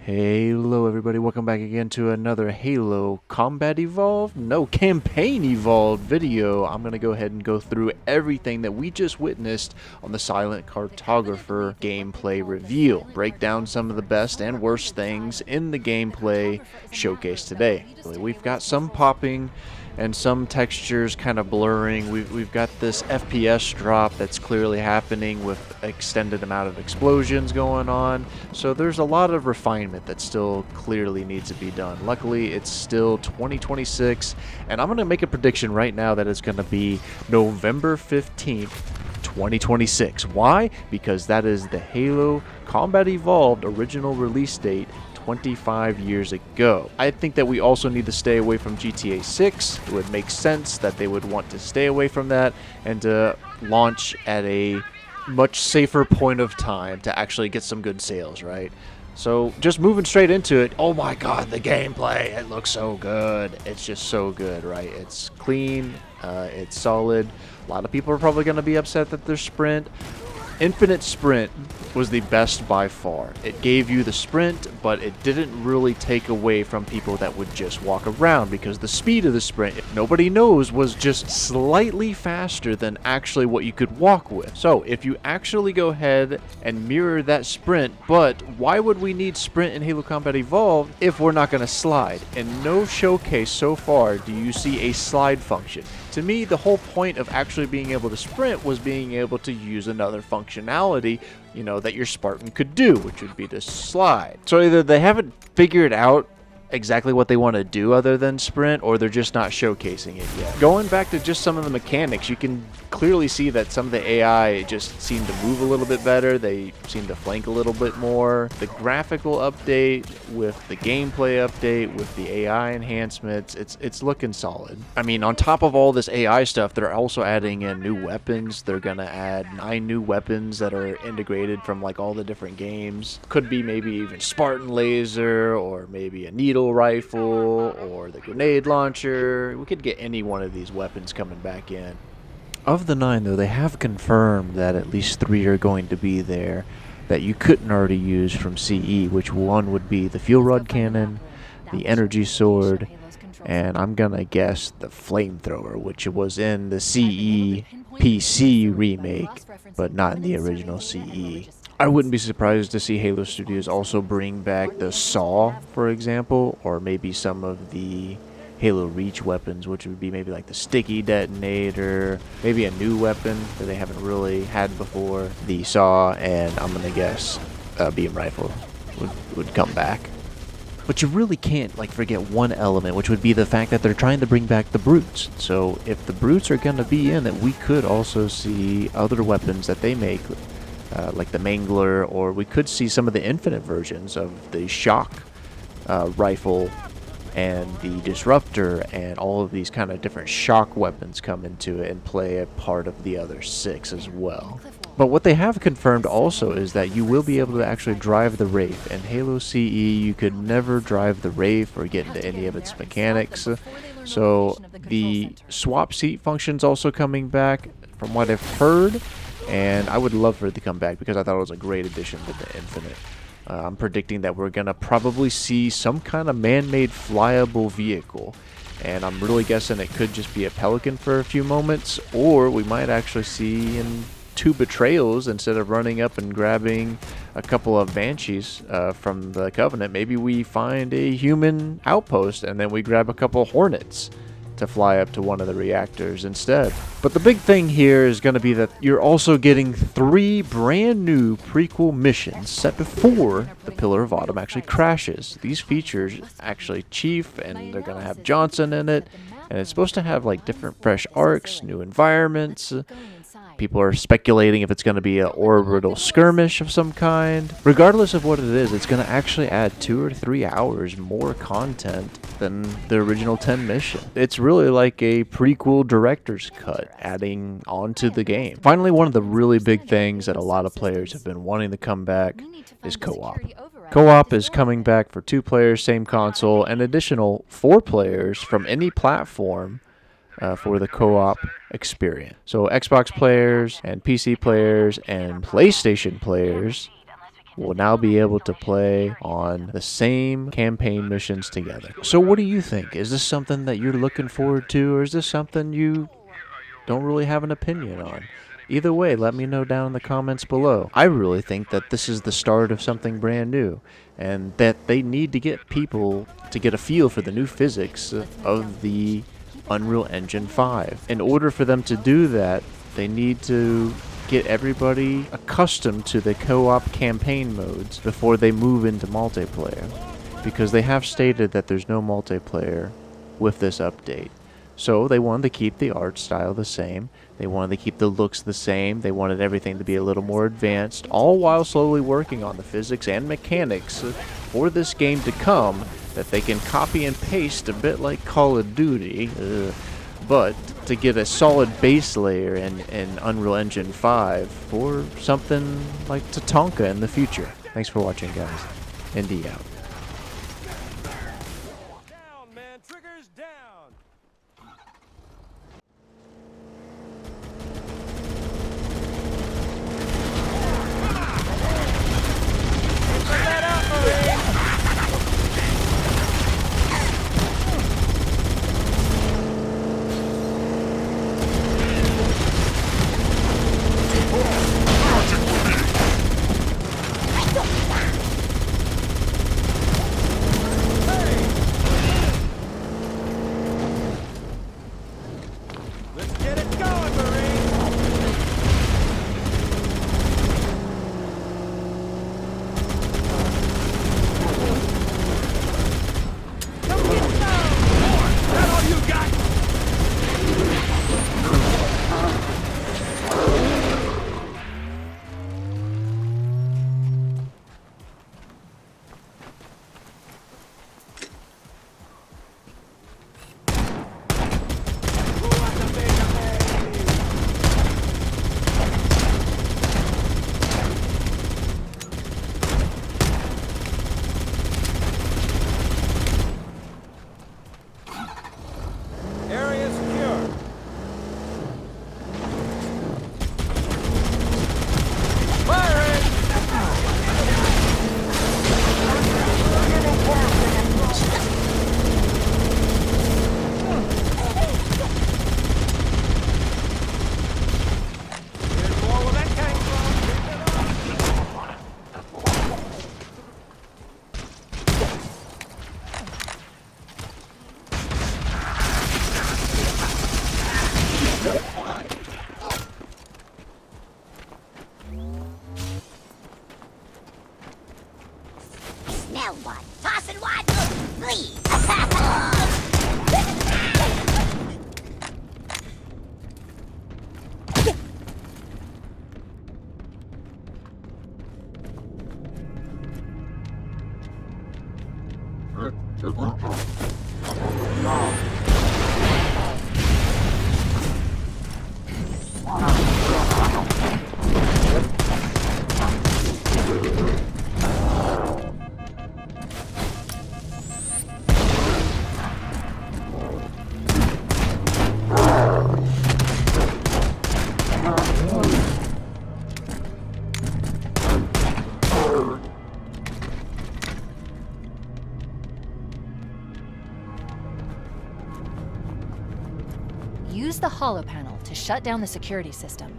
Hello everybody, welcome back again to another Halo Combat Evolved, no, Campaign Evolved video. I'm going to go ahead and go through everything that we just witnessed on the Silent Cartographer gameplay reveal. Break down some of the best and worst things in the gameplay showcase today. We've got some popping and some textures kind of blurring. We've got this FPS drop that's clearly happening with extended amount of explosions going on. So there's a lot of refinement that still clearly needs to be done. Luckily, it's still 2026, and I'm going to make a prediction right now that it's going to be November 15th, 2026. Why? Because that is the Halo Combat Evolved original release date 25 years ago. I think that we also need to stay away from GTA 6. It would make sense that they would want to stay away from that and to launch at a much safer point of time to actually get some good sales, right? So just moving straight into it. Oh my god, the gameplay, it looks so good. It's just so good, right? It's clean, it's solid. A lot of people are probably going to be upset that there's sprint. Infinite Sprint was the best by far. It gave you the sprint, but it didn't really take away from people that would just walk around, because the speed of the sprint, if nobody knows, was just slightly faster than actually what you could walk with. So if you actually go ahead and mirror that sprint, but why would we need sprint in Halo Combat Evolved if we're not going to slide? In no showcase so far do you see a slide function. To me, the whole point of actually being able to sprint was being able to use another functionality, you know, that your Spartan could do, which would be to slide. So either they haven't figured out exactly what they want to do other than sprint, or they're just not showcasing it yet. Going back to just some of the mechanics, you can clearly see that some of the AI just seem to move a little bit better. They seem to flank a little bit more. The graphical update with the gameplay update with the AI enhancements, it's looking solid. I mean, on top of all this AI stuff, they're also adding in new weapons. They're gonna add 9 new weapons that are integrated from like all the different games. Could be maybe even Spartan laser, or maybe a needle rifle, or the grenade launcher. We could get any one of these weapons coming back in. Of the 9, though, they have confirmed that at least 3 are going to be there that you couldn't already use from CE, which one would be the fuel rod cannon, the energy sword, and I'm gonna guess the flamethrower, which was in the CE PC remake, but not in the original CE. I wouldn't be surprised to see Halo Studios also bring back the SAW, for example, or maybe some of the Halo Reach weapons, which would be maybe like the sticky detonator, maybe a new weapon that they haven't really had before, the SAW, and I'm gonna guess beam rifle would come back. But you really can't like forget one element, which would be the fact that they're trying to bring back the brutes. So if the brutes are gonna be in it, we could also see other weapons that they make, like the Mangler, or we could see some of the Infinite versions of the shock rifle and the disruptor, and all of these kind of different shock weapons come into it and play a part of the other 6 as well. But what they have confirmed also is that you will be able to actually drive the Wraith. In Halo CE, you could never drive the Wraith or get into any of its mechanics. So the swap seat function's also coming back from what I've heard, and I would love for it to come back because I thought it was a great addition to the Infinite. I'm predicting that we're going to probably see some kind of man-made flyable vehicle, and I'm really guessing it could just be a Pelican for a few moments, or we might actually see in 2 betrayals, instead of running up and grabbing a couple of Banshees from the Covenant, maybe we find a human outpost and then we grab a couple Hornets to fly up to one of the reactors instead. But the big thing here is going to be that you're also getting 3 brand new prequel missions set before the Pillar of Autumn actually crashes. These features actually Chief, and they're going to have Johnson in it, and it's supposed to have like different fresh arcs, new environments. People are speculating if it's going to be an orbital skirmish of some kind. Regardless of what it is, it's going to actually add 2 or 3 hours more content than the original 10 mission. It's really like a prequel director's cut adding onto the game. Finally, one of the really big things that a lot of players have been wanting to come back is co-op. Co-op is coming back for 2 players, same console, and additional 4 players from any platform for the co-op experience. So Xbox players and PC players and PlayStation players will now be able to play on the same campaign missions together. So what do you think? Is this something that you're looking forward to, or is this something you don't really have an opinion on? Either way, let me know down in the comments below. I really think that this is the start of something brand new, and that they need to get people to get a feel for the new physics of the Unreal Engine 5. In order for them to do that, they need to get everybody accustomed to the co-op campaign modes before they move into multiplayer, because they have stated that there's no multiplayer with this update. So they wanted to keep the art style the same, they wanted to keep the looks the same, they wanted everything to be a little more advanced, all while slowly working on the physics and mechanics for this game to come that they can copy and paste a bit like Call of Duty, but to get a solid base layer in Unreal Engine 5 for something like Tatanka in the future. Thanks for watching, guys. Indy out. Down, man. Triggers down. Let's get it going, Marine! Come get down! Is that all you got? Area secure. Firing! Here's more where that came Smell one, tossing one, please. Use the holo panel to shut down the security system.